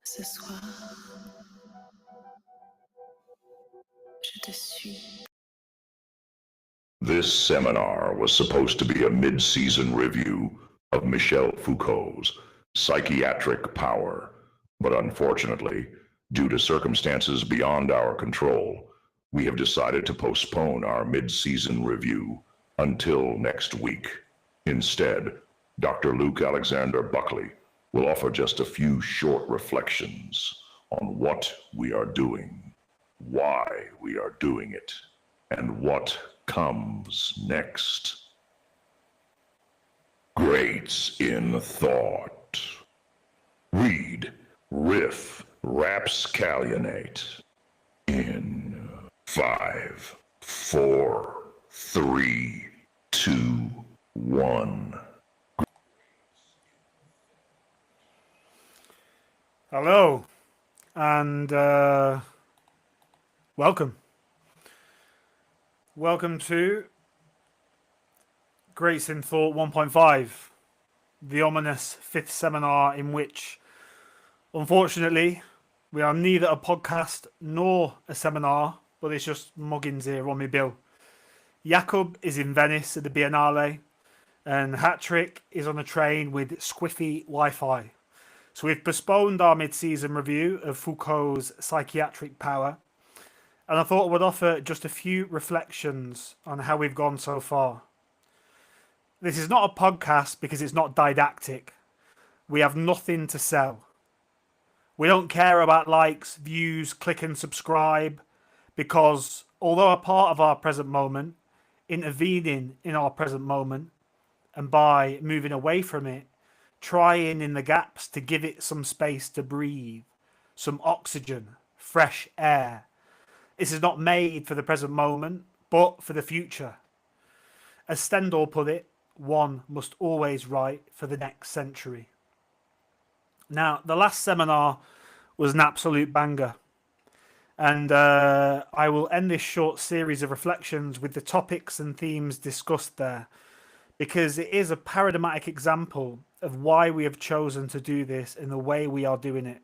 Ce soir, je te suis. This seminar was supposed to be a mid-season review of Michel Foucault's Psychiatric Power, but unfortunately, due to circumstances beyond our control, we have decided to postpone our mid-season review until next week. Instead, Dr. Luke Alexander Buckley will offer just a few short reflections on what we are doing, why we are doing it, and what comes next. Greats in thought. Read, riff, rapscalionate. In 5, 4, 3, 2, 1. Hello, and welcome. Welcome to Greats in Thought 1.5, the ominous fifth seminar in which, unfortunately, we are neither a podcast nor a seminar, but it's just muggins here on my bill. Jakob is in Venice at the Biennale, and Hat Trick is on a train with squiffy Wi-Fi. So we've postponed our mid-season review of Foucault's Psychiatric Power, and I thought I would offer just a few reflections on how we've gone so far. This is not a podcast because it's not didactic. We have nothing to sell. We don't care about likes, views, click and subscribe, because although a part of our present moment, intervening in our present moment, and by moving away from it, trying in the gaps to give it some space to breathe, some oxygen, fresh air. This is not made for the present moment, but for the future. As Stendhal put it, one must always write for the next century. Now, the last seminar was an absolute banger. And I will end this short series of reflections with the topics and themes discussed there, because it is a paradigmatic example of why we have chosen to do this in the way we are doing it.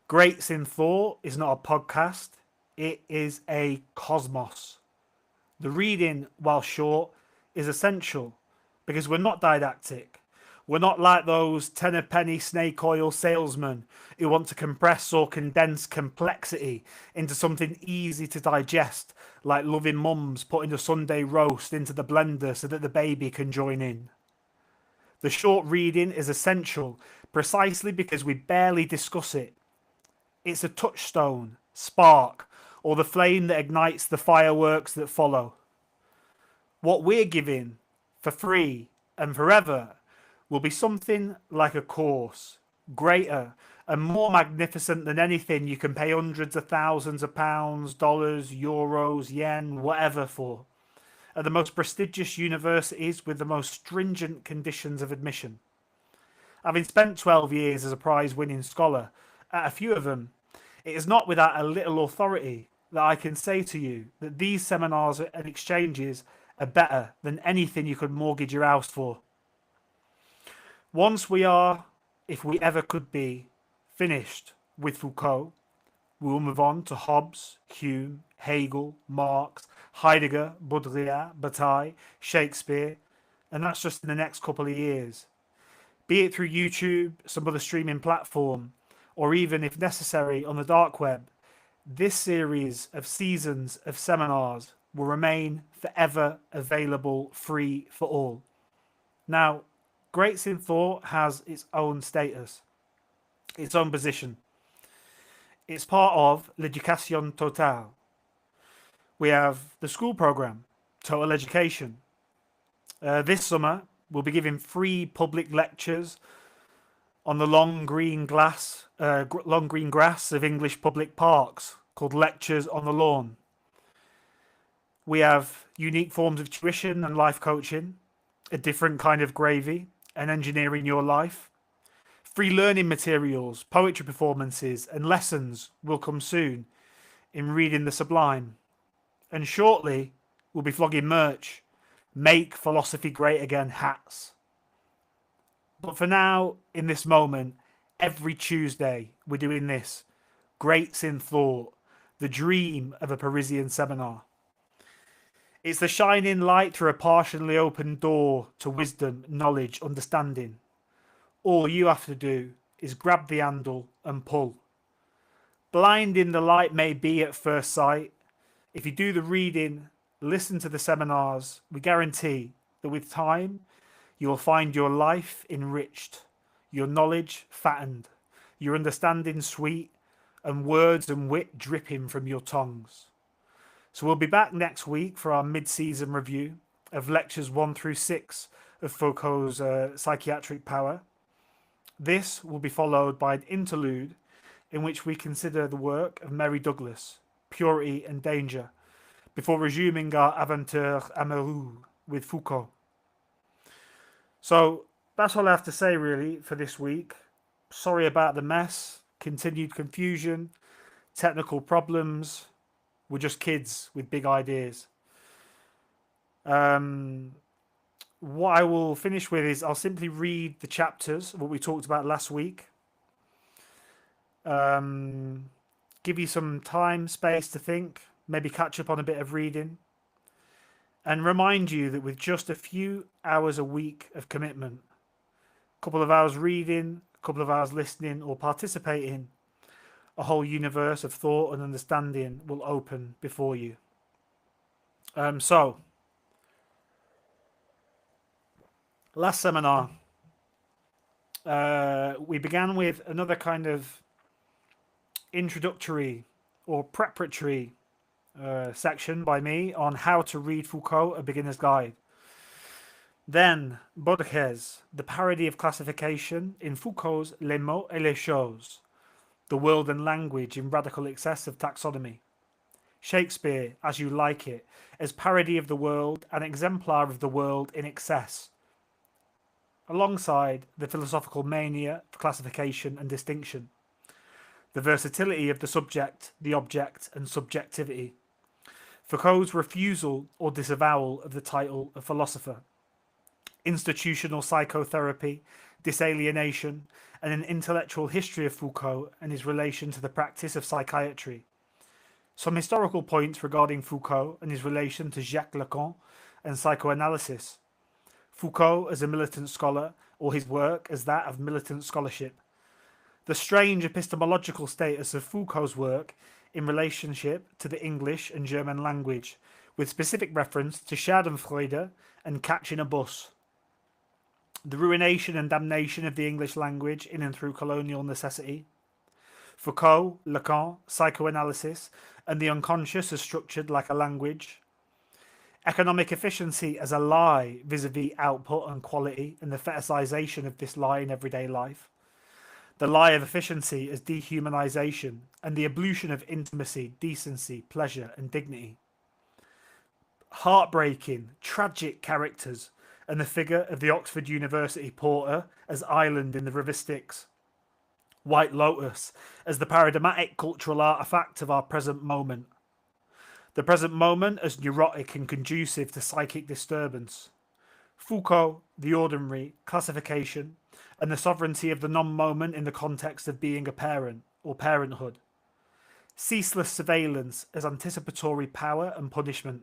Greats in Thought is not a podcast, it is a cosmos. The reading, while short, is essential because we're not didactic. We're not like those tenner-penny snake oil salesmen who want to compress or condense complexity into something easy to digest, like loving mums putting a Sunday roast into the blender so that the baby can join in. The short reading is essential precisely because we barely discuss it. It's a touchstone, spark, or the flame that ignites the fireworks that follow. What we're giving for free and forever will be something like a course, greater and more magnificent than anything you can pay hundreds of thousands of pounds, dollars, euros, yen, whatever for, at the most prestigious universities with the most stringent conditions of admission. Having spent 12 years as a prize-winning scholar at a few of them, it is not without a little authority that I can say to you that these seminars and exchanges are better than anything you could mortgage your house for. Once we are, if we ever could be, finished with Foucault, we will move on to Hobbes, Hume, Hegel, Marx, Heidegger, Baudrillard, Bataille, Shakespeare, and that's just in the next couple of years. Be it through YouTube, some other streaming platform, or even, if necessary, on the dark web, this series of seasons of seminars will remain forever available free for all. Now, Greats in Thought has its own status, its own position. It's part of l'Éducation Totale. We have the school program, Total Education. This summer, we'll be giving free public lectures on the long green grass of English public parks, called Lectures on the Lawn. We have unique forms of tuition and life coaching, a different kind of gravy, and engineering your life. Free learning materials, poetry performances, and lessons will come soon in reading the sublime. And shortly, we'll be flogging merch, Make Philosophy Great Again hats. But for now, in this moment, Every Tuesday, we're doing this. Greats in Thought, the dream of a Parisian seminar. It's the shining light through a partially open door to wisdom, knowledge, understanding. All you have to do is grab the handle and pull. Blinding the light may be at first sight. If you do the reading, listen to the seminars, we guarantee that with time, you will find your life enriched, your knowledge fattened, your understanding sweet, and words and wit dripping from your tongues. So we'll be back next week for our mid-season review of lectures 1 through 6 of Foucault's Psychiatric Power. This will be followed by an interlude in which we consider the work of Mary Douglas, Purity and Danger, before resuming our aventure amoureux with Foucault. So that's all I have to say really for this week. Sorry about the mess, continued confusion, technical problems. We're just kids with big ideas. What I will finish with is I'll simply read the chapters, what we talked about last week. Give you some time, space to think, maybe catch up on a bit of reading, and remind you that with just a few hours a week of commitment, a couple of hours reading, a couple of hours listening or participating, a whole universe of thought and understanding will open before you. So, last seminar, we began with another kind of introductory or preparatory section by me on how to read Foucault, A Beginner's Guide. Then, Borges, the parody of classification in Foucault's Les mots et les choses, the world and language in radical excess of taxonomy. Shakespeare, As You Like It, as parody of the world, an exemplar of the world in excess, alongside the philosophical mania of classification and distinction, the versatility of the subject, the object, and subjectivity, Foucault's refusal or disavowal of the title of philosopher, institutional psychotherapy, disalienation, and an intellectual history of Foucault and his relation to the practice of psychiatry. Some historical points regarding Foucault and his relation to Jacques Lacan and psychoanalysis. Foucault as a militant scholar, or his work as that of militant scholarship. The strange epistemological status of Foucault's work in relationship to the English and German language, with specific reference to Schadenfreude and catching a bus. The ruination and damnation of the English language in and through colonial necessity. Foucault, Lacan, psychoanalysis, and the unconscious as structured like a language. Economic efficiency as a lie vis-a-vis output and quality, and the fetishization of this lie in everyday life. The lie of efficiency as dehumanization, and the ablution of intimacy, decency, pleasure, and dignity. Heartbreaking, tragic characters, and the figure of the Oxford University porter as Island in the River Styx. White Lotus as the paradigmatic cultural artifact of our present moment. The present moment as neurotic and conducive to psychic disturbance. Foucault, the ordinary, classification, and the sovereignty of the non-moment in the context of being a parent or parenthood. Ceaseless surveillance as anticipatory power and punishment.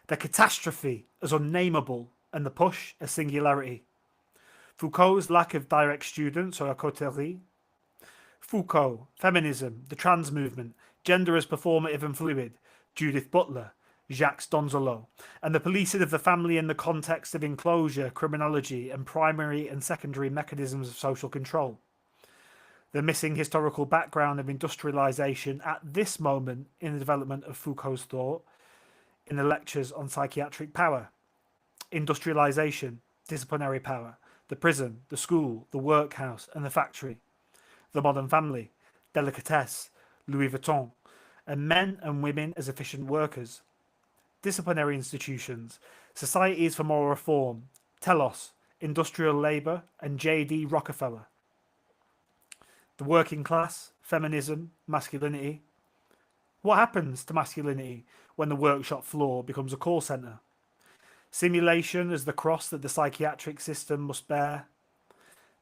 The catastrophe as unnameable and the push as singularity. Foucault's lack of direct students or a coterie. Foucault, feminism, the trans movement, gender as performative and fluid, Judith Butler, Jacques Donzelot, and the policing of the family in the context of enclosure, criminology, and primary and secondary mechanisms of social control. The missing historical background of industrialization at this moment in the development of Foucault's thought in the lectures on psychiatric power. Industrialization, disciplinary power, the prison, the school, the workhouse, and the factory. The modern family, délicatesse, Louis Vuitton, and men and women as efficient workers. Disciplinary institutions, societies for moral reform, telos, industrial labour, and J.D. Rockefeller. The working class, feminism, masculinity. What happens to masculinity when the workshop floor becomes a call centre? Simulation as the cross that the psychiatric system must bear.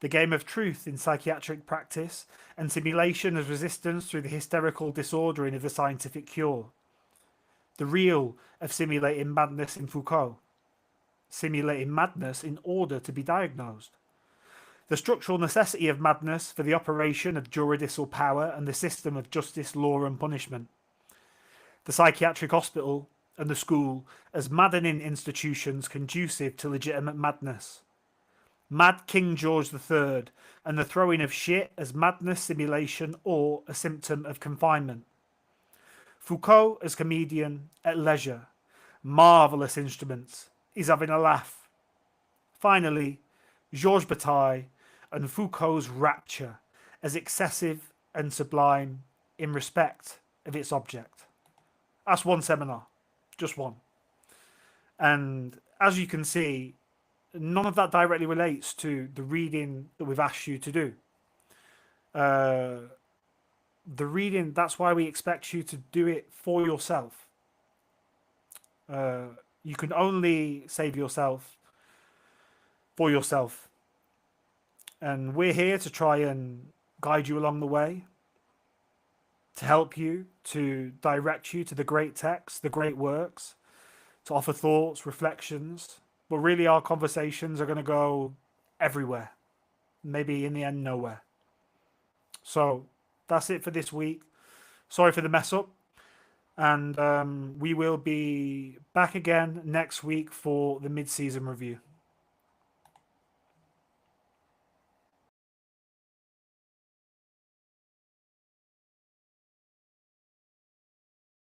the game of truth in psychiatric practice, and simulation as resistance through the hysterical disordering of the scientific cure. The real of simulating madness in Foucault. Simulating madness in order to be diagnosed. The structural necessity of madness for the operation of juridicial power and the system of justice, law and punishment. The psychiatric hospital and the school as maddening institutions conducive to legitimate madness. Mad King George III and the throwing of shit as madness simulation or a symptom of confinement. Foucault as comedian at leisure. Marvellous instruments. He's having a laugh. Finally, Georges Bataille and Foucault's rapture as excessive and sublime in respect of its object. That's one seminar. Just one. And as you can see, none of that directly relates to the reading that we've asked you to do. The reading, that's why we expect you to do it for yourself. You can only save yourself for yourself. And we're here to try and guide you along the way, to help you, to direct you to the great texts, the great works, to offer thoughts, reflections. But really our conversations are going to go everywhere. Maybe in the end, nowhere. So that's it for this week. Sorry for the mess up. And we will be back again next week for the mid-season review.